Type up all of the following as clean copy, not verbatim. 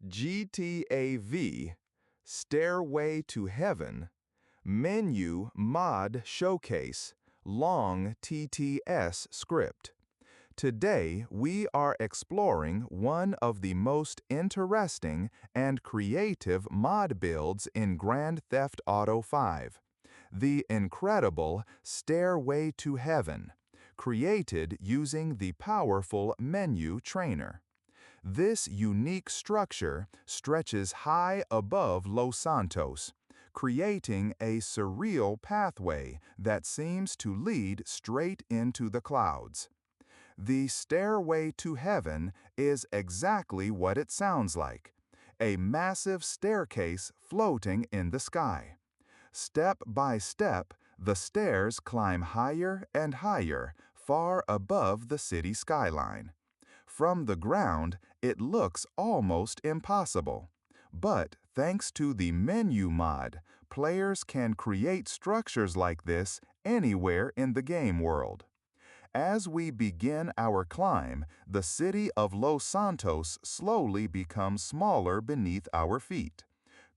GTA V, Stairway to Heaven, Menyoo Mod Showcase, Long TTS Script. Today, we are exploring one of the most interesting and creative mod builds in Grand Theft Auto V, the incredible Stairway to Heaven, created using the powerful Menyoo Trainer. This unique structure stretches high above Los Santos, creating a surreal pathway that seems to lead straight into the clouds. The Stairway to Heaven is exactly what it sounds like, a massive staircase floating in the sky. Step by step, the stairs climb higher and higher, far above the city skyline. From the ground, it looks almost impossible. But thanks to the Menyoo mod, players can create structures like this anywhere in the game world. As we begin our climb, the city of Los Santos slowly becomes smaller beneath our feet.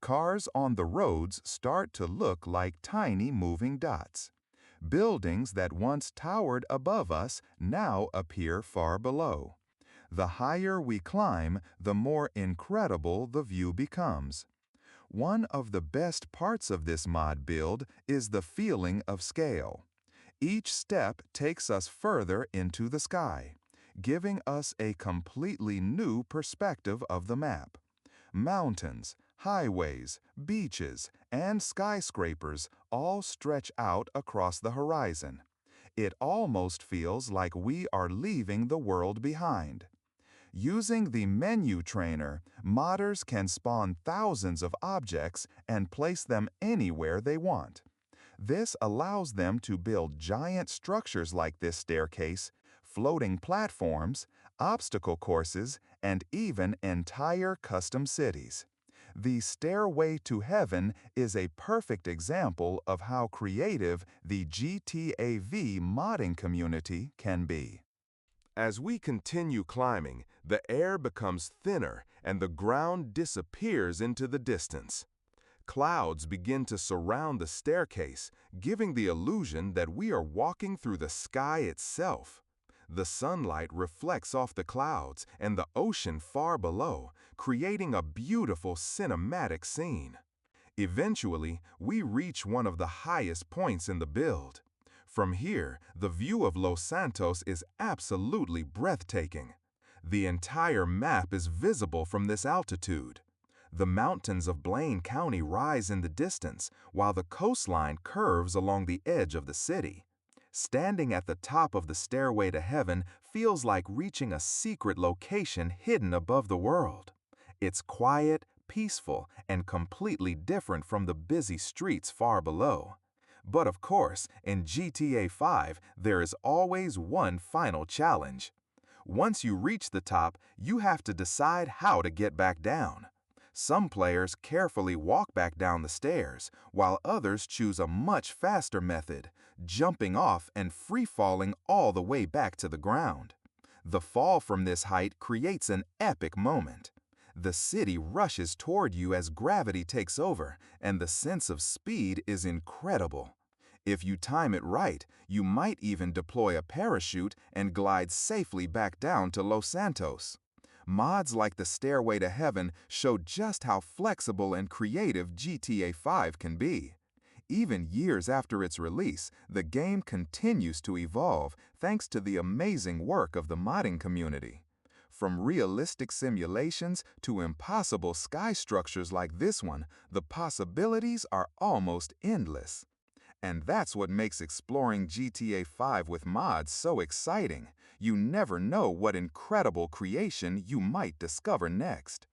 Cars on the roads start to look like tiny moving dots. Buildings that once towered above us now appear far below. The higher we climb, the more incredible the view becomes. One of the best parts of this mod build is the feeling of scale. Each step takes us further into the sky, giving us a completely new perspective of the map. Mountains, highways, beaches, and skyscrapers all stretch out across the horizon. It almost feels like we are leaving the world behind. Using the Menyoo Trainer, modders can spawn thousands of objects and place them anywhere they want. This allows them to build giant structures like this staircase, floating platforms, obstacle courses, and even entire custom cities. The Stairway to Heaven is a perfect example of how creative the GTA V modding community can be. As we continue climbing, the air becomes thinner and the ground disappears into the distance. Clouds begin to surround the staircase, giving the illusion that we are walking through the sky itself. The sunlight reflects off the clouds and the ocean far below, creating a beautiful cinematic scene. Eventually, we reach one of the highest points in the build. From here, the view of Los Santos is absolutely breathtaking. The entire map is visible from this altitude. The mountains of Blaine County rise in the distance, while the coastline curves along the edge of the city. Standing at the top of the Stairway to Heaven feels like reaching a secret location hidden above the world. It's quiet, peaceful, and completely different from the busy streets far below. But of course, in GTA V, there is always one final challenge. Once you reach the top, you have to decide how to get back down. Some players carefully walk back down the stairs, while others choose a much faster method, jumping off and free-falling all the way back to the ground. The fall from this height creates an epic moment. The city rushes toward you as gravity takes over, and the sense of speed is incredible. If you time it right, you might even deploy a parachute and glide safely back down to Los Santos. Mods like the Stairway to Heaven show just how flexible and creative GTA V can be. Even years after its release, the game continues to evolve thanks to the amazing work of the modding community. From realistic simulations to impossible sky structures like this one, the possibilities are almost endless. And that's what makes exploring GTA V with mods so exciting. You never know what incredible creation you might discover next.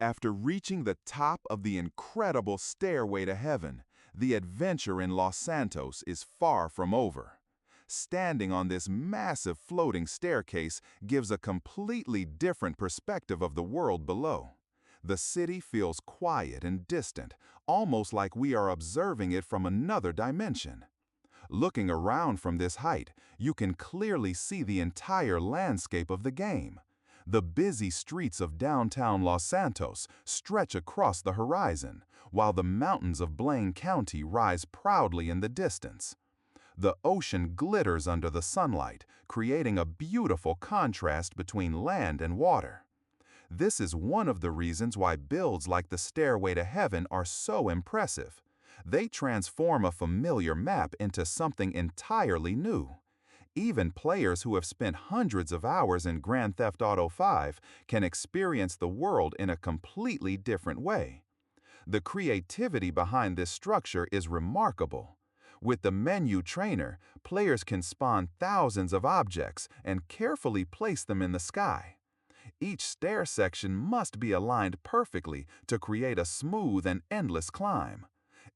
After reaching the top of the incredible Stairway to Heaven, the adventure in Los Santos is far from over. Standing on this massive floating staircase gives a completely different perspective of the world below. The city feels quiet and distant, almost like we are observing it from another dimension. Looking around from this height, you can clearly see the entire landscape of the game. The busy streets of downtown Los Santos stretch across the horizon, while the mountains of Blaine County rise proudly in the distance. The ocean glitters under the sunlight, creating a beautiful contrast between land and water. This is one of the reasons why builds like the Stairway to Heaven are so impressive. They transform a familiar map into something entirely new. Even players who have spent hundreds of hours in Grand Theft Auto 5 can experience the world in a completely different way. The creativity behind this structure is remarkable. With the Menyoo Trainer, players can spawn thousands of objects and carefully place them in the sky. Each stair section must be aligned perfectly to create a smooth and endless climb.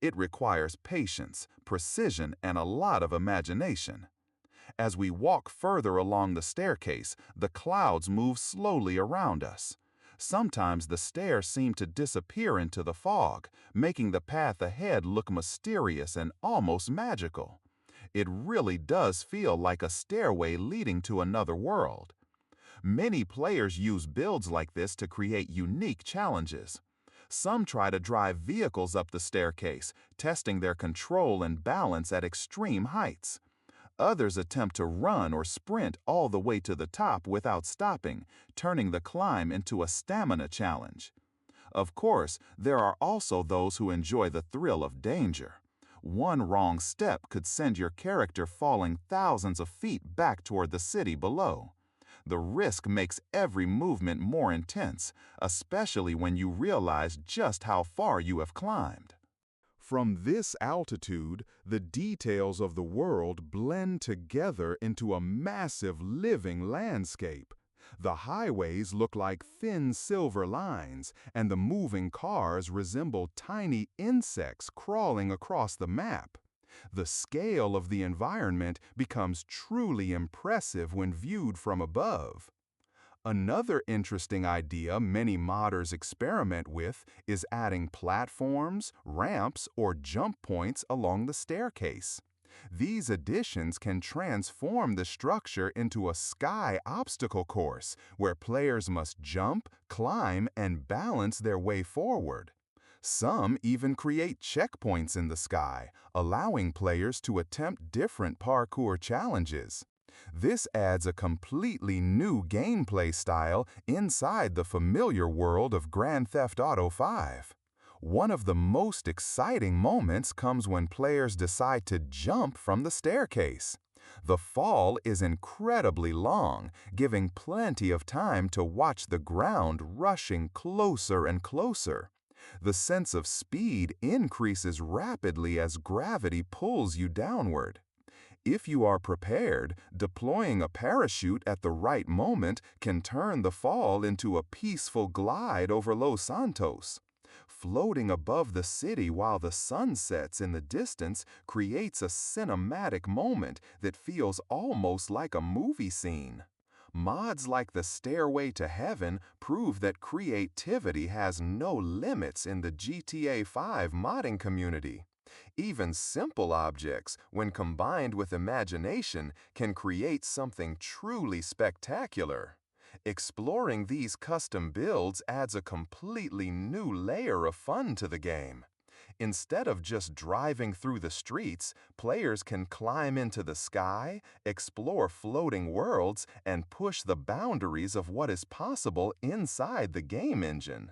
It requires patience, precision, and a lot of imagination. As we walk further along the staircase, the clouds move slowly around us. Sometimes the stairs seem to disappear into the fog, making the path ahead look mysterious and almost magical. It really does feel like a stairway leading to another world. Many players use builds like this to create unique challenges. Some try to drive vehicles up the staircase, testing their control and balance at extreme heights. Others attempt to run or sprint all the way to the top without stopping, turning the climb into a stamina challenge. Of course, there are also those who enjoy the thrill of danger. One wrong step could send your character falling thousands of feet back toward the city below. The risk makes every movement more intense, especially when you realize just how far you have climbed. From this altitude, the details of the world blend together into a massive living landscape. The highways look like thin silver lines, and the moving cars resemble tiny insects crawling across the map. The scale of the environment becomes truly impressive when viewed from above. Another interesting idea many modders experiment with is adding platforms, ramps, or jump points along the staircase. These additions can transform the structure into a sky obstacle course where players must jump, climb, and balance their way forward. Some even create checkpoints in the sky, allowing players to attempt different parkour challenges. This adds a completely new gameplay style inside the familiar world of Grand Theft Auto 5. One of the most exciting moments comes when players decide to jump from the staircase. The fall is incredibly long, giving plenty of time to watch the ground rushing closer and closer. The sense of speed increases rapidly as gravity pulls you downward. If you are prepared, deploying a parachute at the right moment can turn the fall into a peaceful glide over Los Santos. Floating above the city while the sun sets in the distance creates a cinematic moment that feels almost like a movie scene. Mods like the Stairway to Heaven prove that creativity has no limits in the GTA 5 modding community. Even simple objects, when combined with imagination, can create something truly spectacular. Exploring these custom builds adds a completely new layer of fun to the game. Instead of just driving through the streets, players can climb into the sky, explore floating worlds, and push the boundaries of what is possible inside the game engine.